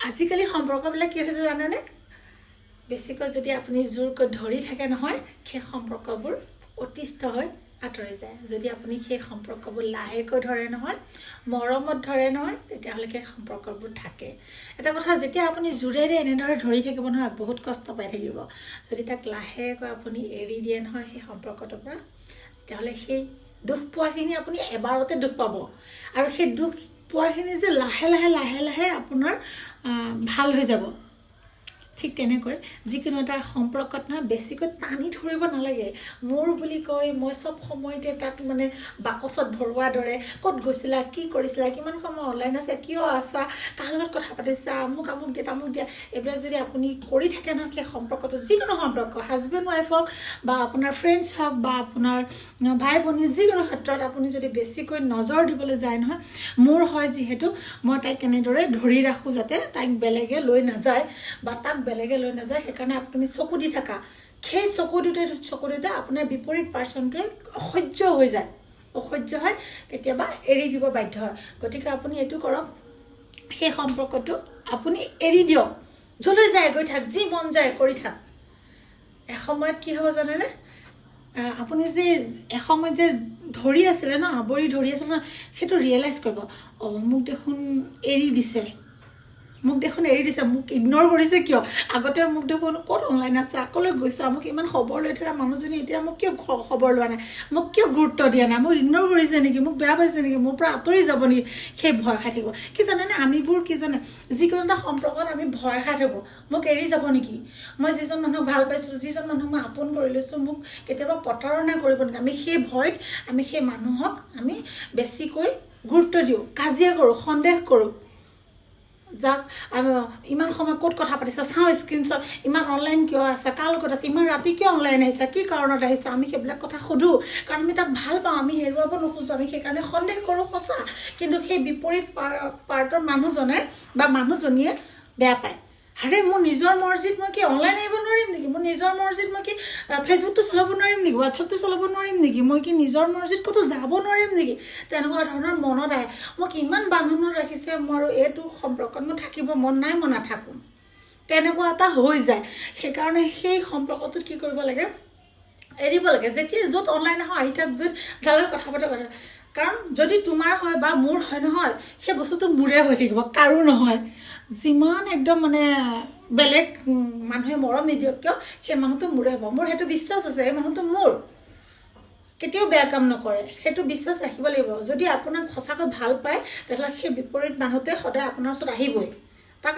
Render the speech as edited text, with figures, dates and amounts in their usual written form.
আজিকালি সম্পৰ্কবিলাক কি হৈছে জানেনে বেছিকৈ যদি আপুনি জোৰকৈ ধৰি থাকে নহয় সেই সম্পৰ্কবোৰ অতিষ্ঠ হৈ আঁতৰি যায় যদি আপুনি সেই সম্পৰ্কবোৰ লাহেকৈ ধৰে নহয় মৰমত ধৰে নহয় তেতিয়াহ'লে সেই সম্পৰ্কবোৰ থাকে এটা কথা যেতিয়া আপুনি জোৰেৰে এনেদৰে ধৰি থাকিব নহয় বহুত কষ্ট পাই থাকিব যদি তাক লাহেকৈ আপুনি এৰি দিয়ে নহয় সেই সম্পৰ্কটোৰ পৰা তেতিয়াহ'লে সেই দুখ পোৱাখিনি আপুনি এবাৰতে দুখ পাব আৰু সেই দুখ পোৱাখিনি যে লাহে লাহে আপোনাৰ ভাল হৈ যাব ঠিক তেনেকৈ যিকোনো এটা সম্পৰ্কত না বেছিকৈ টানি ধৰিব নালাগে মোৰ বুলি কৈ মই সব সময়তে তাক মানে বাকচত ভৰোৱা দৰে ক'ত গৈছিলা কি কৰিছিলা কিমান সময় অনলাইন আছে কিয় আছা কাৰ লগত কথা পাতিছা আমুক দিয়া এইবিলাক যদি আপুনি কৰি থাকে নহয় সেই সম্পৰ্কটো যিকোনো সম্পৰ্ক হাজবেণ্ড ৱাইফ হওক বা আপোনাৰ ফ্ৰেণ্ডছ হওক বা আপোনাৰ ভাই ভনী যিকোনো ক্ষেত্ৰত আপুনি যদি বেছিকৈ নজৰ দিবলৈ যায় নহয় মোৰ হয় যিহেতু মই তাইক কেনেদৰে ধৰি ৰাখোঁ যাতে তাইক বেলেগে লৈ নাযায় বা তাক বেলেগে লৈ নাযায় সেইকাৰণে আপুনি চকু দি থাকা সেই চকু দুটা আপোনাৰ বিপৰীত পাৰ্চনটোৱে অসহ্য হৈ যায় অসহ্য হয় কেতিয়াবা এৰি দিব বাধ্য হয় গতিকে আপুনি এইটো কৰক সেই সম্পৰ্কটো আপুনি এৰি দিয়ক যলৈ যায় গৈ থাক যি মন যায় কৰি থাক এসময়ত কি হ'ব জানেনে আপুনি যে এসময়ত যে ধৰি আছিলে ন আৱৰি ধৰি আছিলে ন সেইটো ৰিয়েলাইজ কৰিব মোক দেখোন এৰি দিছে মোক ইগনোৰ কৰিছে কিয় আগতে মোক দেখোন ক'ত অনলাইন আছে আকলৈ গৈছে মোক ইমান খবৰ লৈ থকা মানুহজনী এতিয়া মোক কিয় খবৰ লোৱা নাই মোক কিয় গুৰুত্ব দিয়া নাই মোক ইগনোৰ কৰিছে নেকি মোক বেয়া পাইছে নেকি মোৰ পৰা আঁতৰি যাব নেকি সেই ভয় খাই থাকিব কি জানেনে আমিবোৰ কি জানে যিকোনো এটা সম্পৰ্কত আমি ভয় খাই থাকোঁ মোক এৰি যাব নেকি মই যিজন মানুহক ভাল পাইছোঁ যিজন মানুহক মই আপোন কৰি লৈছোঁ মোক কেতিয়াবা প্ৰতাৰণা কৰিব নেকি আমি সেই ভয়ত আমি সেই মানুহক আমি বেছিকৈ গুৰুত্ব দিওঁ কাজিয়া কৰোঁ সন্দেহ কৰোঁ যাক ইমান সময় ক'ত কথা পাতিছা চাওঁ স্ক্ৰীনশ্বট ইমান অনলাইন কিয় আছে কাৰ লগত আছে ইমান ৰাতি কিয় অনলাইন আহিছা কি কাৰণত আহিছা আমি সেইবিলাক কথা সোধোঁ কাৰণ আমি তাক ভাল পাওঁ আমি হেৰুৱাব নোখোজোঁ আমি সেইকাৰণে সন্দেহ কৰোঁ সঁচা কিন্তু সেই বিপৰীত পাৰ্টৰ মানুহজনে বা মানুহজনীয়ে বেয়া পায় আৰে মোৰ নিজৰ মৰ্জিত মই কি অনলাইন আহিব নোৱাৰিম নেকি মোৰ নিজৰ মৰ্জিত মই কি ফেচবুকটো চলাব নোৱাৰিম নেকি হোৱাটছএপটো চলাব নোৱাৰিম নেকি মই কি নিজৰ মৰ্জিত ক'তো যাব নোৱাৰিম নেকি তেনেকুৱা ধৰণৰ মনত আহে মোক ইমান বান্ধোনত ৰাখিছে মোৰ এইটো সম্পৰ্কত মই থাকিব মন নাই মই নাথাকোঁ তেনেকুৱা এটা হৈ যায় সেইকাৰণে সেই সম্পৰ্কটোত কি কৰিব লাগে এৰিব লাগে যেতিয়া য'ত অনলাইন আহোঁ আহি থাক য'ত যালৈ কথা পাতা কাৰণ যদি তোমাৰ হয় বা মোৰ হয় নহয় সেই বস্তুটো মোৰে হৈ থাকিব কাৰো নহয় যিমান একদম মানে বেলেগ মানুহে মৰম নিদিয়ক কিয় সেই মানুহটো মোৰে হ'ব মোৰ সেইটো বিশ্বাস আছে এই মানুহটো মোৰ কেতিয়াও বেয়া কাম নকৰে সেইটো বিশ্বাস ৰাখিব লাগিব যদি আপোনাক সঁচাকৈ ভাল পায় তেতিয়াহ'লে সেই বিপৰীত মানুহটোৱে সদায় আপোনাৰ ওচৰত আহিবই